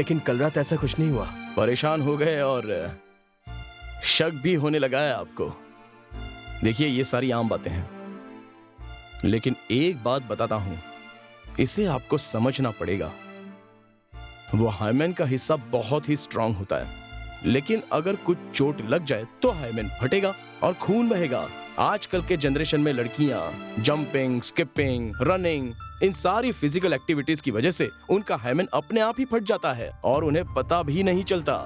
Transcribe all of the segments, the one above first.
लेकिन कल रात ऐसा कुछ नहीं हुआ। परेशान हो गए और शक भी होने लगा है आपको। देखिए, ये सारी आम बातें हैं, लेकिन एक बात बताता हूं, इसे आपको समझना पड़ेगा। वो हाइमेन का हिस्सा बहुत ही स्ट्रांग होता है, लेकिन अगर कुछ चोट लग जाए तो हाइमेन फटेगा और खून बहेगा। आजकल के जनरेशन में लड़कियां जंपिंग, स्किपिंग, रनिंग, इन सारी फिजिकल एक्टिविटीज की वजह से उनका हाइमेन अपने आप ही फट जाता है और उन्हें पता भी नहीं चलता।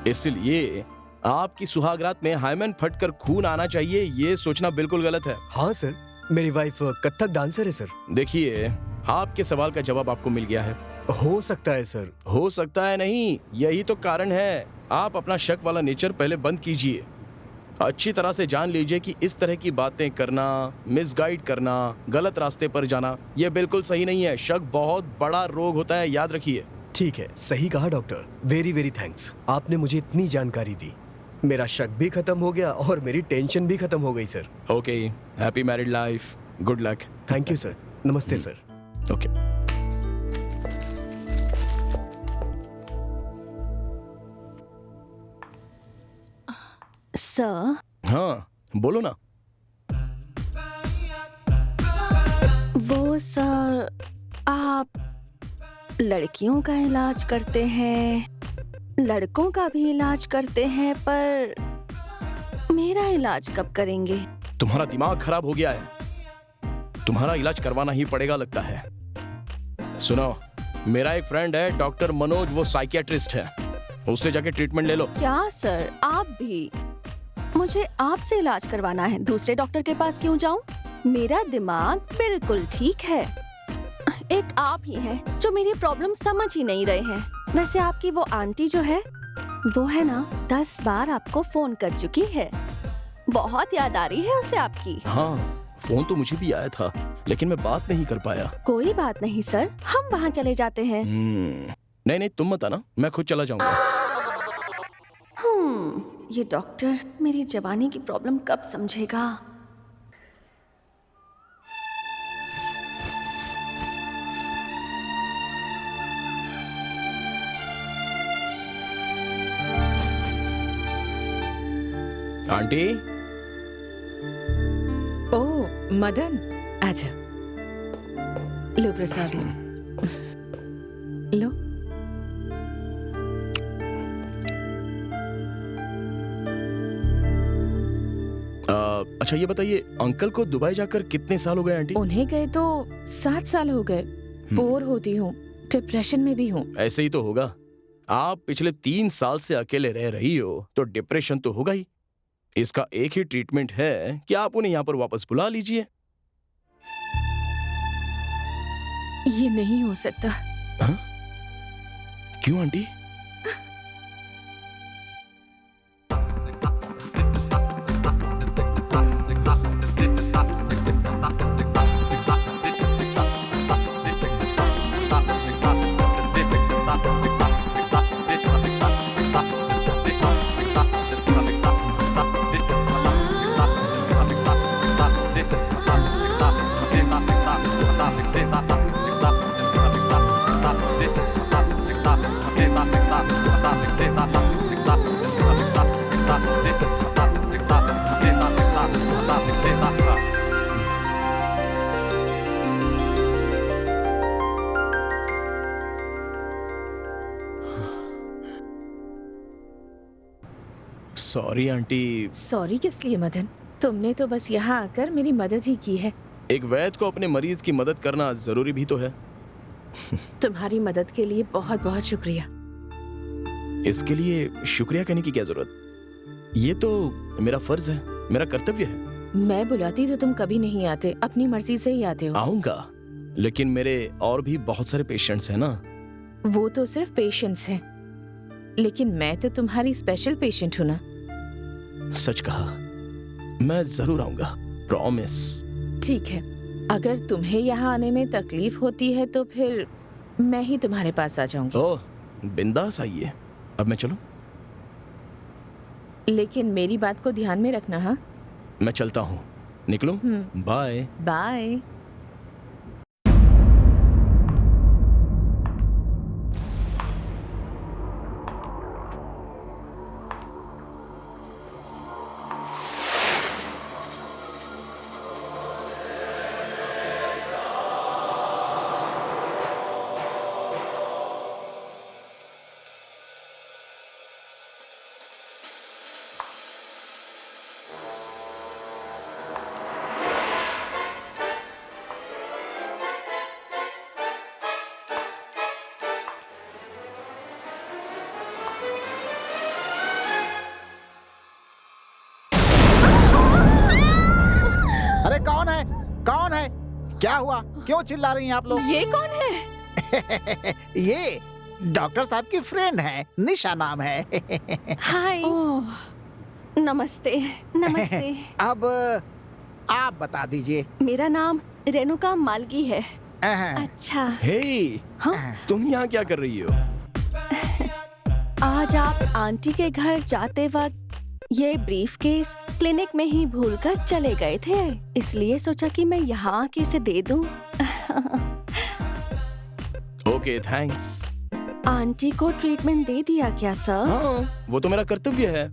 इसलिए आपकी सुहागरात में हाइमेन फटकर खून आना चाहिए, ये सोचना बिल्कुल गलत है। हाँ सर, मेरी वाइफ कथक डांसर है सर। देखिए, आपके सवाल का जवाब आपको मिल गया है। हो सकता है सर। हो सकता है नहीं, यही तो कारण है। आप अपना शक वाला नेचर पहले बंद कीजिए। अच्छी तरह से जान लीजिए कि इस तरह की बातें करना, मिसगाइड करना, गलत रास्ते पर जाना, यह बिल्कुल सही नहीं है। शक बहुत बड़ा रोग होता है, याद रखिए। ठीक है, सही कहा डॉक्टर। वेरी वेरी थैंक्स, आपने मुझे इतनी जानकारी दी। मेरा शक भी खत्म हो गया और मेरी टेंशन भी खत्म हो गई sir. Okay, happy married life, good luck. Thank you sir. नमस्ते सर। ओके। सर। हाँ, बोलो ना। वो सर, आप लड़कियों का इलाज करते हैं, लड़कों का भी इलाज करते हैं, पर मेरा इलाज कब करेंगे? तुम्हारा दिमाग खराब हो गया है, तुम्हारा इलाज करवाना ही पड़ेगा लगता है। सुनो, मेरा एक फ्रेंड है डॉक्टर मनोज, वो साइकियाट्रिस्ट है, उससे जाके ट्रीटमेंट ले लो। क्या सर, आप भी? मुझे आपसे इलाज करवाना है, दूसरे डॉक्टर के पास क्यों जाऊं? मेरा दिमाग बिल्कुल ठीक है। एक आप ही हैं जो मेरी प्रॉब्लम समझ ही नहीं रहे हैं। वैसे आपकी वो आंटी जो है, वो है ना, 10 बार आपको फोन कर चुकी है। बहुत याद आ रही है उसे आपकी। हाँ, फोन तो मुझे भी आया था, लेकिन मैं बात नहीं कर पाया। कोई बात नहीं सर, हम वहाँ चले जाते हैं। नहीं नहीं, तुम मत आना, मैं खुद चला जाऊंगा। ये डॉक्टर मेरी जवानी की प्रॉब्लम कब समझेगा? आंटी। ओह मदन, आजा। लो प्रसाद लो। अच्छा ये बताइए, अंकल को दुबई जाकर कितने साल हो गए आंटी? उन्हें गए तो 7 साल हो गए। बोर होती हूँ, डिप्रेशन में भी हूँ। ऐसे ही तो होगा। आप पिछले 3 साल से अकेले रह रही हो तो डिप्रेशन तो होगा ही। इसका एक ही ट्रीटमेंट है कि आप उन्हें यहाँ पर वापस बुला लीजिए। ये नहीं हो सकता। हाँ? क्यों आंटी? Sorry aunty. सॉरी किस लिए मदन? तुमने तो बस यहाँ आकर मेरी मदद ही की है। एक वैद्य को अपने मरीज की मदद करना जरूरी भी तो है। तुम्हारी मदद के लिए बहुत बहुत शुक्रिया। इसके लिए शुक्रिया कहने की क्या जरूरत? ये तो मेरा फर्ज है, मेरा कर्तव्य है। मैं बुलाती तो तुम कभी नहीं आते, अपनी मर्जी से ही आते हो। आऊंगा, लेकिन मेरे और भी बहुत सारे पेशेंट्स हैं ना। वो तो सिर्फ पेशेंट्स हैं, लेकिन मैं तो तुम्हारी स्पेशल पेशेंट हूँ ना। सच कहा, मैं जरूर आऊंगा, प्रॉमिस। ठीक है, अगर तुम्हें यहाँ आने में तकलीफ होती है तो फिर मैं ही तुम्हारे पास आ जाऊंगी। ओह, बिंदास आइए। अब मैं चलूं? लेकिन मेरी बात को ध्यान में रखना। हाँ, मैं चलता हूँ, निकलूं? Bye bye. क्या हुआ? क्यों चिल्ला रही हैं आप लोग? ये कौन है? ये डॉक्टर साहब की फ्रेंड है, निशा नाम है। हाय। नमस्ते। नमस्ते। अब आप बता दीजिए। मेरा नाम रेणुका मालगी है। अहं, अच्छा। हे, हाँ? तुम यहाँ क्या कर रही हो? आज आप आंटी के घर जाते वक्त ये ब्रीफकेस क्लिनिक में ही भूलकर चले गए थे, इसलिए सोचा कि मैं यहाँ आके इसे दे दूं। Okay, thanks. आंटी को ट्रीटमेंट दे दिया क्या सर? हाँ, वो तो मेरा कर्तव्य है।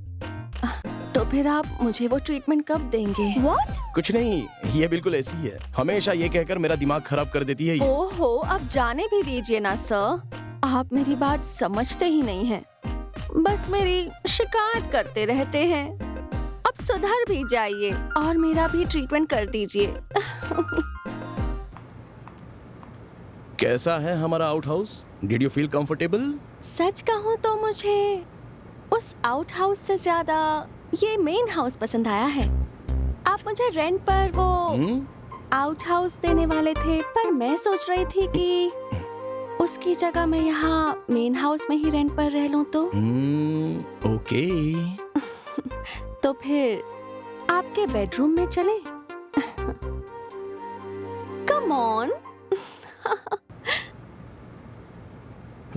तो फिर आप मुझे वो ट्रीटमेंट कब देंगे? What? कुछ नहीं, ये बिल्कुल ऐसी ही है। हमेशा ये कहकर मेरा दिमाग खराब कर देती है ये। ओहो, अब जाने भी दीजिए ना सर। आप मेरी बात समझते ही नहीं हैं। बस मेरी शिकायत करते रहते हैं। अब सुधर भी जाइए और मेरा भी ट्रीटमेंट कर दीजिए। कैसा है हमारा outhouse? Did you feel comfortable? सच कहूँ तो मुझे उस आउट हाउस से ज्यादा ये मेन हाउस पसंद आया है। आप मुझे रेंट पर वो आउट हाउस देने वाले थे, पर मैं सोच रही थी कि उसकी जगह मैं यहाँ मेन हाउस में ही रेंट पर रह लूं तो। ओके। तो फिर आपके बेडरूम में चले? Come on.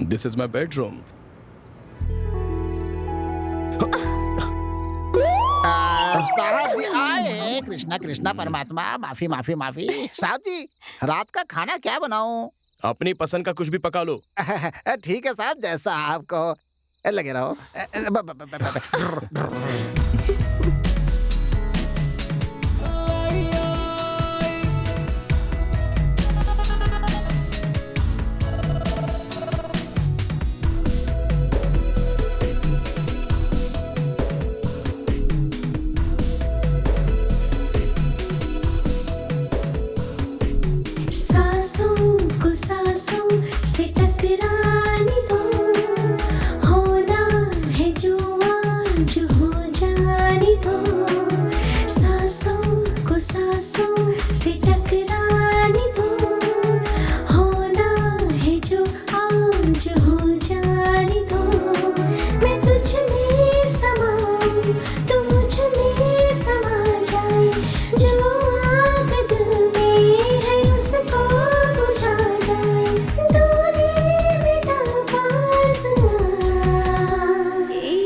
This is my bedroom. साहब जी आए हैं। कृष्णा कृष्णा परमात्मा, माफी माफी माफी। साहब जी, रात का खाना क्या बनाऊं? अपनी पसंद का कुछ भी पका लो। ठीक है साहब, जैसा आपको लगे रहो। सांसों को सांसों से टकराने दो, होना है जो आज हो जाने दो। सांसों को सांसों से टकराने दो, होना है जो आज हो जाने दो। मैं तुझ में समाऊं, तू मुझ में समा जाए। जो आग दिल में है उसको बुझा जाए। दूरी मिटा पास आए।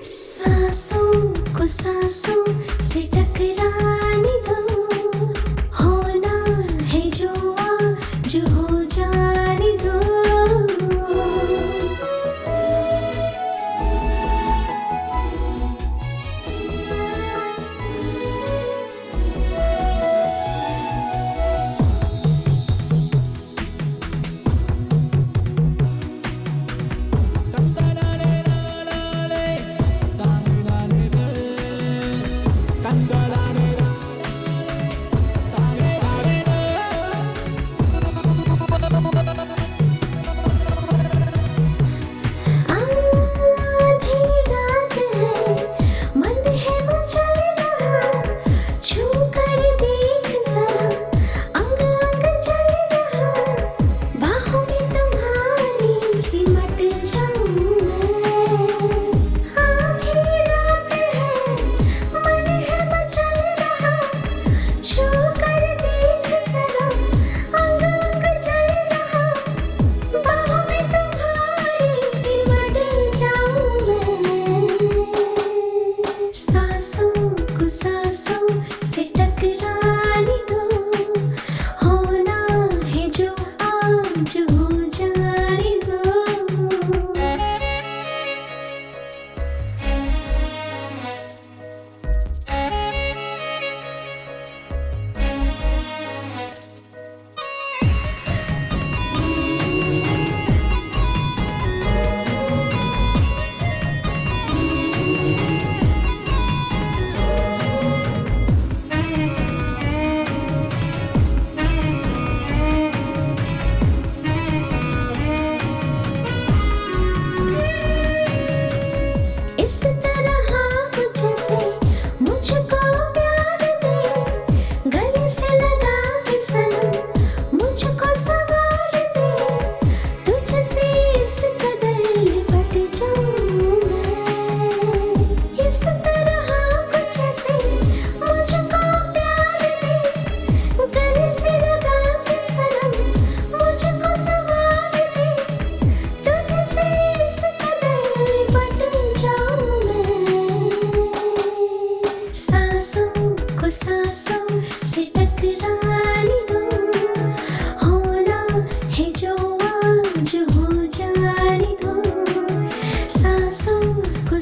सांसों को सांसों से टकराने दो, होना है जो आज हो जाने दो। Tanda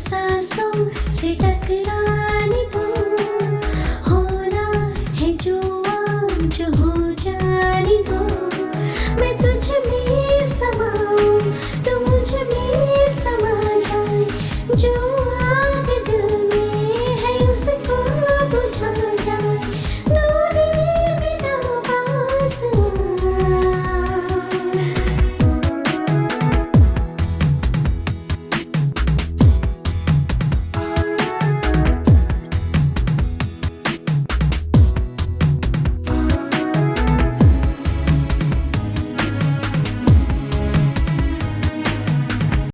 सा